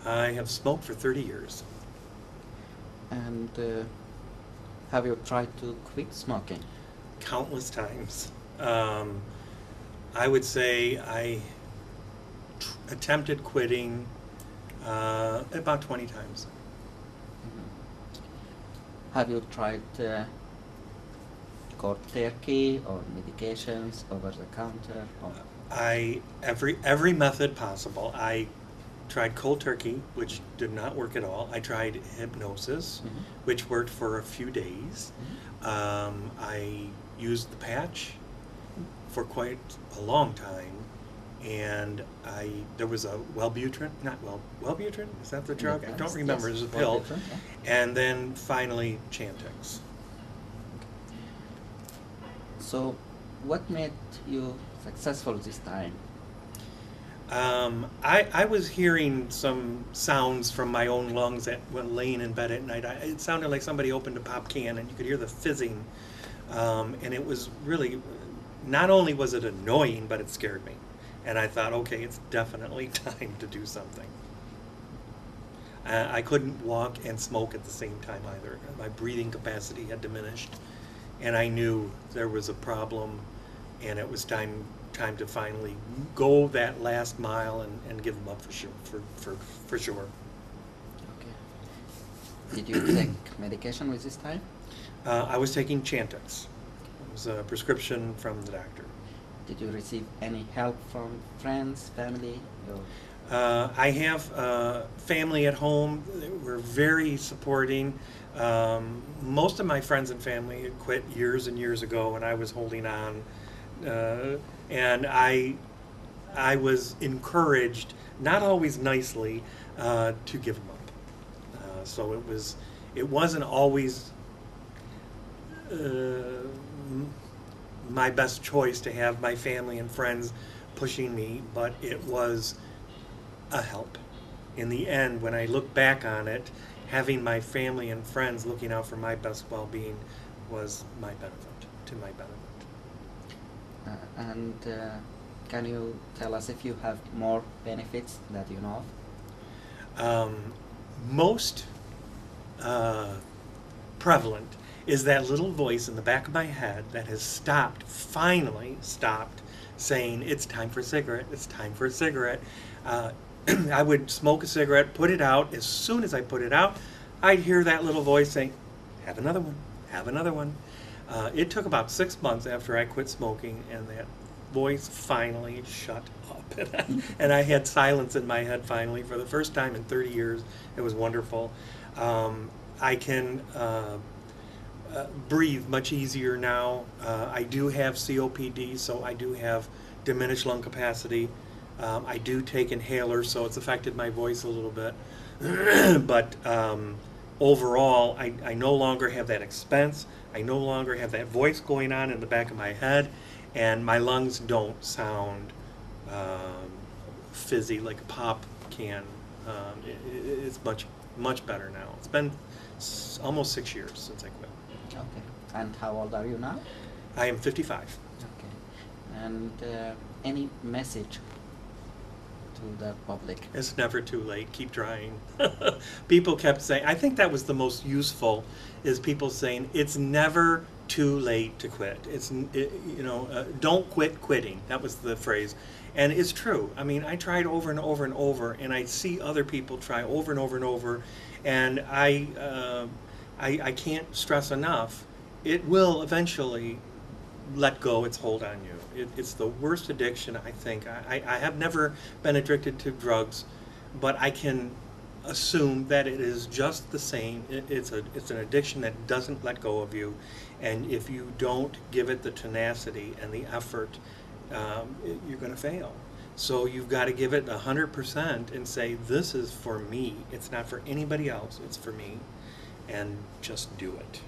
I have smoked for 30 years. And have you tried to quit smoking? Countless times. I would say I attempted quitting about 20 times. Have you tried cold turkey or medications over the counter? Or Every method possible. I tried cold turkey, which did not work at all. I tried hypnosis, Mhm. which worked for a few days. I used the patch for quite a long time, and there was a Wellbutrin, is that the drug? I don't remember. Yes, It was a pill. Wellbutrin, yeah. And then finally Chantix. So, what made you successful this time? I was hearing some sounds from my own lungs when laying in bed at night. It sounded like somebody opened a pop can, and you could hear the fizzing. And it was really, not only was it annoying, but it scared me. And I thought, okay, it's definitely time to do something. I couldn't walk and smoke at the same time either. My breathing capacity had diminished, and I knew there was a problem, and it was time to finally go that last mile and give them up for sure. Okay. Did you take medication with this time? I was taking Chantix. It was a prescription from the doctor. Did you receive any help from friends, family? Or I have family at home. They were very supporting. Most of my friends and family had quit years and years ago, and I was holding on. And I was encouraged, not always nicely, to give them up. So it wasn't always my best choice to have my family and friends pushing me, but it was a help. In the end, when I look back on it, having my family and friends looking out for my best well-being was my benefit. and can you tell us if you have more benefits that you know of? Most prevalent is that little voice in the back of my head that has finally stopped, saying, it's time for a cigarette, it's time for a cigarette. I would smoke a cigarette, put it out. As soon as I put it out, I'd hear that little voice saying, have another one, have another one. It took about 6 months after I quit smoking, and that voice finally shut up. And I had silence in my head finally for the first time in 30 years. It was wonderful. I can breathe much easier now. I do have COPD, so I do have diminished lung capacity. I do take inhalers, so it's affected my voice a little bit. But overall, I no longer have that expense. I no longer have that voice going on in the back of my head, and my lungs don't sound fizzy like a pop can. It's much better now. It's been almost 6 years since I quit. Okay. And how old are you now? I am 55. Okay. And any message to the public? It's never too late. Keep trying. People kept saying, I think that was the most useful, is people saying, it's never too late to quit. Don't quit quitting. That was the phrase. And it's true. I mean, I tried over and over and over, and I see other people try over and over and over, and I can't stress enough, it will eventually let go its hold on you. It's the worst addiction, I think. I have never been addicted to drugs, but I can assume that it is just the same. It's an addiction that doesn't let go of you, and if you don't give it the tenacity and the effort, you're going to fail. So you've got to give it 100% and say, this is for me. It's not for anybody else. It's for me. And just do it.